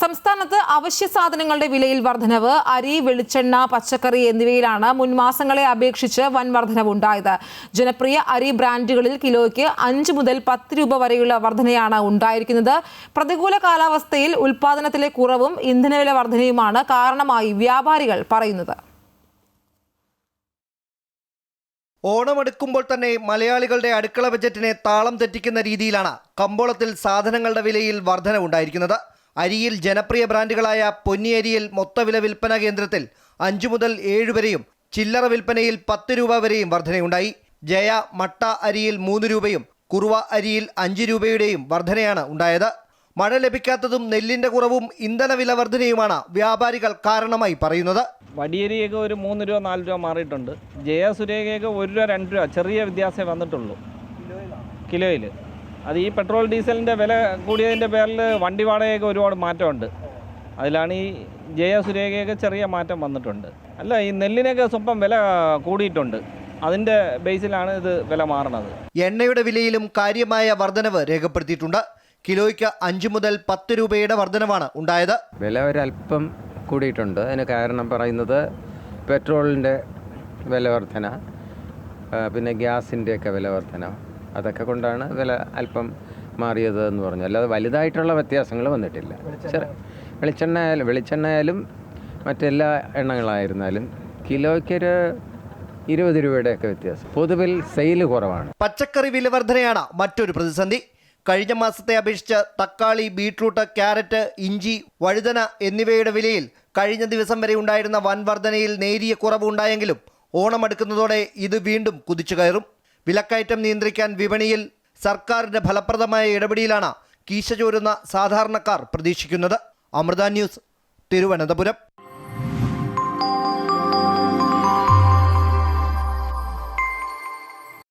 സംസ്ഥാനത്ത് അവശ്യ സാധനങ്ങളുടെ വിലയിൽ വർധനവ്. അരി, വെളിച്ചെണ്ണ, പച്ചക്കറി എന്നിവയിലാണ് മുൻമാസങ്ങളെ അപേക്ഷിച്ച് വൻ വർധനവുണ്ടായത്. ജനപ്രിയ അരി ബ്രാൻഡുകളിൽ കിലോയ്ക്ക് 5 മുതൽ 10 രൂപ വരെയുള്ള വർധനയാണ് ഉണ്ടായിരിക്കുന്നത്. പ്രതികൂല കാലാവസ്ഥയിൽ ഉൽപ്പാദനത്തിലെ കുറവും ഇന്ധനവില വർധനയുമാണ് കാരണമായി വ്യാപാരികൾ പറയുന്നത്. ഓണമെടുക്കുമ്പോൾ തന്നെ മലയാളികളുടെ അടുക്കള ബജറ്റിനെ താളം തെറ്റിക്കുന്ന രീതിയിലാണ് കമ്പോളത്തിൽ സാധനങ്ങളുടെ വിലയിൽ വർധനവുണ്ടായിരിക്കുന്നത്. അരിയിൽ ജനപ്രിയ ബ്രാൻഡുകളായ പൊന്നിയരിയിൽ മൊത്തവില വിൽപ്പന കേന്ദ്രത്തിൽ 5 മുതൽ 7 വരെയും ചില്ലറ വിൽപ്പനയിൽ 10 രൂപ വരെയും വർധനയുണ്ടായി. ജയ മട്ട അരിയിൽ 3 രൂപയും കുറുവ അരിയിൽ 5 രൂപയുടെയും വർധനയാണ് ഉണ്ടായത്. മഴ ലഭിക്കാത്തതും നെല്ലിന്റെ കുറവും ഇന്ധനവില വർധനയുമാണ് വ്യാപാരികൾ കാരണമായി പറയുന്നത്. വടിയരിയൊക്കെ ഒരു 3 രൂപ 4 രൂപ മാറിയിട്ടുണ്ട്. ജയ സുരേഖയൊക്കെ 1 രൂപ 2 രൂപ ചെറിയ വ്യത്യാസമേ വന്നിട്ടുള്ളൂ കിലോയിൽ. അത് ഈ പെട്രോൾ ഡീസലിൻ്റെ വില കൂടിയതിൻ്റെ പേരിൽ വണ്ടി വാടകയൊക്കെ ഒരുപാട് മാറ്റമുണ്ട്. അതിലാണ് ഈ ജയ സുരേഖയൊക്കെ ചെറിയ മാറ്റം വന്നിട്ടുണ്ട്. അല്ല, ഈ നെല്ലിനൊക്കെ സ്വപ്പം വില കൂടിയിട്ടുണ്ട്. അതിൻ്റെ ബേസിലാണ് ഇത് വില മാറുന്നത്. എണ്ണയുടെ വിലയിലും കാര്യമായ വർധനവ് രേഖപ്പെടുത്തിയിട്ടുണ്ട്. കിലോയ്ക്ക് 5 മുതൽ 10 രൂപയുടെ വർധനവാണ് ഉണ്ടായത്. വില ഒരല്പം കൂടിയിട്ടുണ്ട്. അതിന് കാരണം പറയുന്നത് പെട്രോളിൻ്റെ വില വർധന, പിന്നെ ഗ്യാസിൻ്റെയൊക്കെ വില വർധന, അതൊക്കെ കൊണ്ടാണ് വില അല്പം മാറിയത് എന്ന് പറഞ്ഞു. അല്ലാതെ വലുതായിട്ടുള്ള വ്യത്യാസങ്ങൾ വന്നിട്ടില്ല. വെളിച്ചെണ്ണയായാലും മറ്റെല്ലാ എണ്ണകളായിരുന്നാലും കിലോയ്ക്കൊരു 20 രൂപയുടെയൊക്കെ വ്യത്യാസം. പൊതുവിൽ സെയിൽ കുറവാണ്. പച്ചക്കറി വില വർധനയാണ് മറ്റൊരു പ്രതിസന്ധി. കഴിഞ്ഞ മാസത്തെ അപേക്ഷിച്ച് തക്കാളി, ബീട്രൂട്ട്, ക്യാരറ്റ്, ഇഞ്ചി, വഴുതന എന്നിവയുടെ വിലയിൽ കഴിഞ്ഞ ദിവസം വരെ ഉണ്ടായിരുന്ന വൻ വർധനയിൽ നേരിയ കുറവുണ്ടായെങ്കിലും ഓണം അടുക്കുന്നതോടെ ഇത് വീണ്ടും കുതിച്ചു കയറും. വിലക്കയറ്റം നിയന്ത്രിക്കാൻ വിപണിയിൽ സർക്കാരിന്റെ ഫലപ്രദമായ ഇടപെടലാണ് കീശ ചോരുന്ന സാധാരണക്കാർ പ്രതീക്ഷിക്കുന്നത്. അമൃത ന്യൂസ്, തിരുവനന്തപുരം.